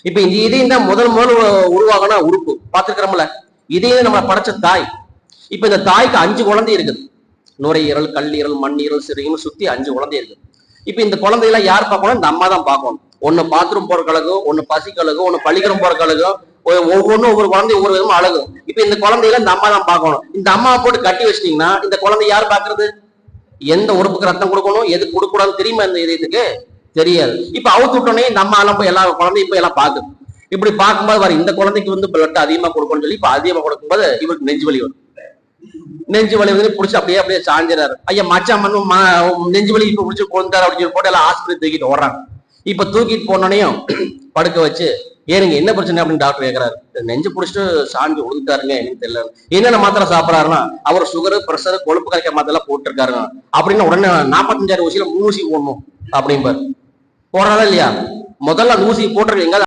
இப்ப இந்த இதயம் தான் முதல் உருவாகின உறுப்பு பார்த்துக்கிறோம்ல. இதயம் நம்ம படைச்ச தாய். இப்ப இந்த தாய்க்கு 5 குழந்தை இருக்குது. நுரையீரல், கல்லீரல், மண்ணீரல், சிறுநீரல் சுத்தி 5 குழந்தை இருக்குது. இப்ப இந்த குழந்தையெல்லாம் யார் பார்க்கணும்? இந்த அம்மா தான் பார்க்கணும். ஒண்ணு பாத்ரூம் போற கழகம், ஒண்ணு பசி கழகம், ஒண்ணு பள்ளிக்கூடம் போற கழகம், ஒவ்வொன்றும் ஒவ்வொரு குழந்தை ஒவ்வொரு விதமா அழகும். இப்ப இந்த குழந்தையில இந்த அம்மா தான் பார்க்கணும். இந்த அம்மாவை போட்டு கட்டி வச்சிட்டீங்கன்னா இந்த குழந்தை யார் பாக்குறது? எந்த உறுப்புக்கு ரத்தம் கொடுக்கணும், எது கொடுக்கூடாதுன்னு தெரியுமா இந்த இதயத்துக்கு? தெரியாது. இப்ப அவுத்து விட்டோன்னே இந்த அம்மா எல்லாம் போய் எல்லா குழந்தையும் இப்ப எல்லாம் பாக்குது. இப்படி பார்க்கும்போது வர இந்த குழந்தைக்கு வந்து பிளட் அதிகமா கொடுக்கணும்னு சொல்லி இப்ப அதிகமா கொடுக்கும்போது இவருக்கு நெஞ்சு வலி வரும். நெஞ்சு வலி வந்து பிடிச்சி அப்படியே அப்படியே சாஞ்சிறாரு. ஐயா மச்சான் நெஞ்சு வலி இப்ப பிடிச்சி கொண்டாரு அப்படின்னு சொல்லி போட்டு எல்லாம் ஆஸ்பத்திரி தூக்கிட்டு ஓடுறாங்க. இப்ப தூக்கிட்டு போனோனையும் படுக்க வச்சு ஏனுங்க என்ன பிரச்சனை அப்படின்னு டாக்டர் கேட்கறாரு. நெஞ்சு பிடிச்சிட்டு சாஞ்சு விழுந்துட்டாருங்க, எனக்கு தெரியல. என்னென்ன மாத்திரை சாப்பிடறாருன்னா அவர் சுகரு, பிரஷர், கொழுப்பு கரைக்க மாத்திரை போட்டு இருக்காருங்க அப்படின்னு. உடனே 45,000 ஊசியில 3 ஊசி போடணும் அப்படிம்பாரு. போடுறாரா இல்லையா? முதல்ல அந்த ஊசி போட்டுருக்கு எங்க